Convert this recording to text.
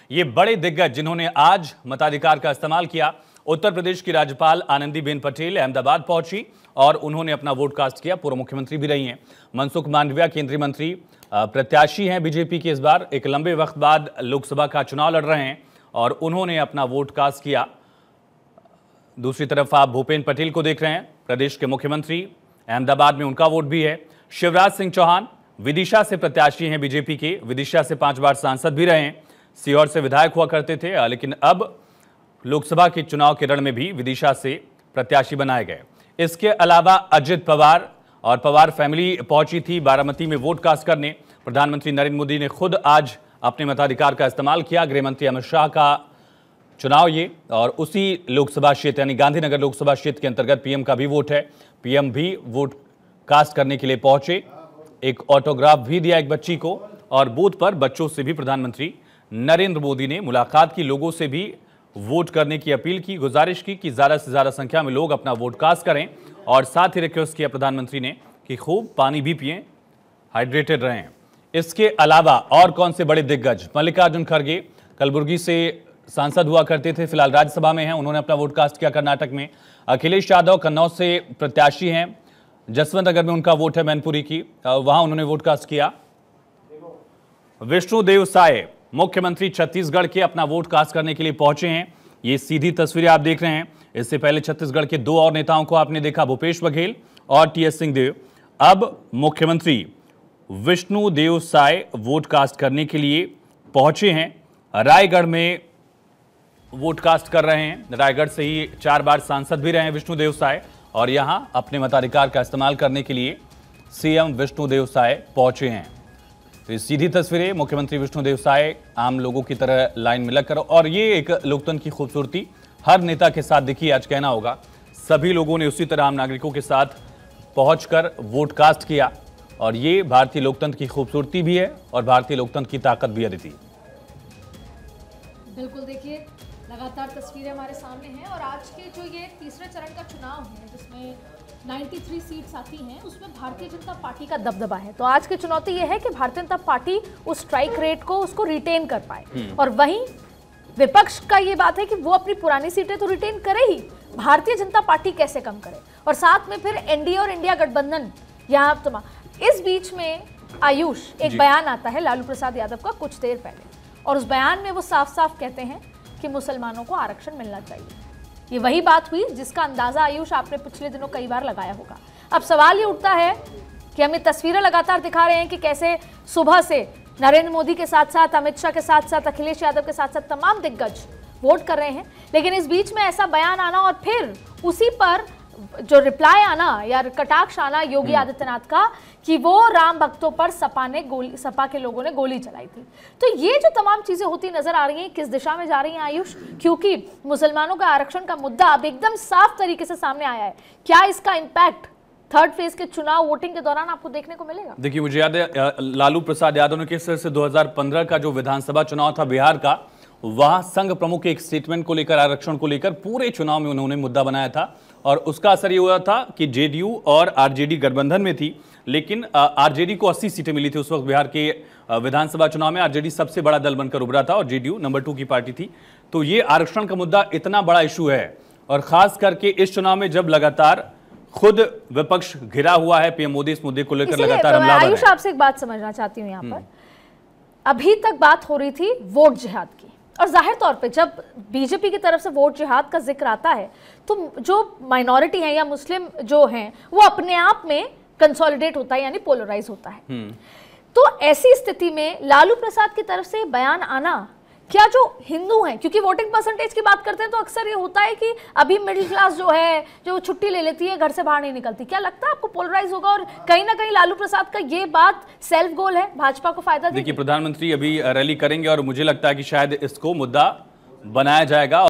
ये बड़े दिग्गज जिन्होंने आज मताधिकार का इस्तेमाल किया। उत्तर प्रदेश की राज्यपाल आनंदीबेन पटेल अहमदाबाद पहुंची और उन्होंने अपना वोट कास्ट किया। पूर्व मुख्यमंत्री भी रही हैं। मनसुख मांडविया केंद्रीय मंत्री प्रत्याशी हैं बीजेपी के। इस बार एक लंबे वक्त बाद लोकसभा का चुनाव लड़ रहे हैं और उन्होंने अपना वोट कास्ट किया। दूसरी तरफ आप भूपेन्द्र पटेल को देख रहे हैं, प्रदेश के मुख्यमंत्री। अहमदाबाद में उनका वोट भी है। शिवराज सिंह चौहान विदिशा से प्रत्याशी हैं बीजेपी के। विदिशा से 5 बार सांसद भी रहे हैं। सीहोर से विधायक हुआ करते थे, लेकिन अब लोकसभा के चुनाव के रण में भी विदिशा से प्रत्याशी बनाए गए। इसके अलावा अजित पवार और पवार फैमिली पहुंची थी बारामती में वोट कास्ट करने। प्रधानमंत्री नरेंद्र मोदी ने खुद आज अपने मताधिकार का इस्तेमाल किया। गृहमंत्री अमित शाह का चुनाव ये, और उसी लोकसभा क्षेत्र यानी गांधीनगर लोकसभा क्षेत्र के अंतर्गत पीएम का भी वोट है। पीएम भी वोट कास्ट करने के लिए पहुंचे। एक ऑटोग्राफ भी दिया एक बच्ची को, और बूथ पर बच्चों से भी प्रधानमंत्री नरेंद्र मोदी ने मुलाकात की। लोगों से भी वोट करने की अपील की, गुजारिश की कि ज्यादा से ज्यादा संख्या में लोग अपना वोट कास्ट करें, और साथ ही रिक्वेस्ट किया प्रधानमंत्री ने कि खूब पानी भी पिएं, हाइड्रेटेड रहें। इसके अलावा और कौन से बड़े दिग्गज? मल्लिकार्जुन खड़गे कलबुर्गी से सांसद हुआ करते थे, फिलहाल राज्यसभा में हैं, उन्होंने अपना वोट कास्ट किया कर्नाटक में। अखिलेश यादव कन्नौज से प्रत्याशी हैं। जसवंत नगर में उनका वोट है, मैनपुरी की, वहां उन्होंने वोट कास्ट किया। विष्णुदेव साय मुख्यमंत्री छत्तीसगढ़ के अपना वोट कास्ट करने के लिए पहुंचे हैं। ये सीधी तस्वीरें आप देख रहे हैं। इससे पहले छत्तीसगढ़ के 2 और नेताओं को आपने देखा, भूपेश बघेल और टीएस सिंहदेव। अब मुख्यमंत्री विष्णुदेव साय वोट कास्ट करने के लिए पहुंचे हैं। रायगढ़ में वोट कास्ट कर रहे हैं। रायगढ़ से ही 4 बार सांसद भी रहे हैं विष्णुदेव साय, और यहां अपने मताधिकार का इस्तेमाल करने के लिए सीएम विष्णुदेव साय पहुंचे हैं। तो ये सीधी तस्वीरें, मुख्यमंत्री विष्णुदेव साय आम लोगों की तरह लाइन में लगकर, और ये एक लोकतंत्र की खूबसूरती हर नेता के साथ दिखी आज कहना होगा। सभी लोगों ने उसी तरह आम नागरिकों के साथ पहुंचकर वोट कास्ट किया, और ये भारतीय लोकतंत्र की खूबसूरती भी है और भारतीय लोकतंत्र की ताकत भी है। अदिति, बिल्कुल, देखिए लगातार तस्वीरें हमारे सामने हैं, और आज के जो ये तीसरे चरण का चुनाव है जिसमें 93 सीट्स आती हैं, उसमें भारतीय जनता पार्टी का दबदबा है। तो आज की चुनौती ये है कि भारतीय जनता पार्टी उस स्ट्राइक रेट को उसको रिटेन कर पाए, और वहीं विपक्ष का ये बात है कि वो अपनी पुरानी सीटें तो रिटेन करे ही, भारतीय जनता पार्टी कैसे कम करे, और साथ में फिर एनडीए और इंडिया गठबंधन यहाँ तमाम। इस बीच में आयुष एक बयान आता है लालू प्रसाद यादव का कुछ देर पहले, और उस बयान में वो साफ साफ कहते हैं कि मुसलमानों को आरक्षण मिलना चाहिए। ये वही बात हुई जिसका अंदाजा आयुष आपने पिछले दिनों कई बार लगाया होगा। अब सवाल ये उठता है कि हम ये तस्वीरें लगातार दिखा रहे हैं कि कैसे सुबह से नरेंद्र मोदी के साथ साथ अमित शाह के साथ साथ अखिलेश यादव के साथ साथ तमाम दिग्गज वोट कर रहे हैं, लेकिन इस बीच में ऐसा बयान आना और फिर उसी पर जो रिप्लाई आना या कटाक्ष आना योगी आदित्यनाथ का कि वो राम भक्तों पर सपा के लोगों ने गोली चलाई थी। तो ये जो तमाम चीजें होती नजर आ रही हैं, किस दिशा में जा रही हैं आयुष? क्योंकि मुसलमानों का आरक्षण का मुद्दा अब एकदम साफ तरीके से सामने आया है। क्या इसका इम्पैक्ट थर्ड फेज के चुनाव वोटिंग के दौरान आपको देखने को मिलेगा? देखिए, मुझे याद है लालू प्रसाद यादव ने किस तरह से 2015 का जो विधानसभा चुनाव था बिहार का, वहां संघ प्रमुख के एक स्टेटमेंट को लेकर, आरक्षण को लेकर पूरे चुनाव में उन्होंने मुद्दा बनाया था, और उसका असर ये हुआ था कि जेडीयू और आरजेडी गठबंधन में थी, लेकिन आरजेडी को 80 सीटें मिली थी उस वक्त बिहार के विधानसभा चुनाव में। आरजेडी सबसे बड़ा दल बनकर उभरा था और जेडीयू नंबर 2 की पार्टी थी। तो ये आरक्षण का मुद्दा इतना बड़ा इशू है, और खास करके इस चुनाव में जब लगातार खुद विपक्ष घिरा हुआ है, पीएम मोदी इस मुद्दे को लेकर लगातार हमलावर है। आयुष, आपसे एक बात समझना चाहती हूँ यहाँ पर। अभी तक बात हो रही थी वोट जिहाद की, और जाहिर तौर पे जब बीजेपी की तरफ से वोट जिहाद का जिक्र आता है तो जो माइनॉरिटी है या मुस्लिम जो हैं वो अपने आप में कंसोलिडेट होता है, यानी पोलराइज होता है। तो ऐसी स्थिति में लालू प्रसाद की तरफ से बयान आना, क्या जो हिंदू हैं, क्योंकि वोटिंग परसेंटेज की बात करते हैं तो अक्सर ये होता है कि अभी मिडिल क्लास जो है जो छुट्टी ले लेती है, घर से बाहर नहीं निकलती, क्या लगता है आपको पोलराइज होगा? और कहीं ना कहीं लालू प्रसाद का ये बात सेल्फ गोल है, भाजपा को फायदा देगी? देखिए, प्रधानमंत्री अभी रैली करेंगे और मुझे लगता है कि शायद इसको मुद्दा बनाया जाएगा।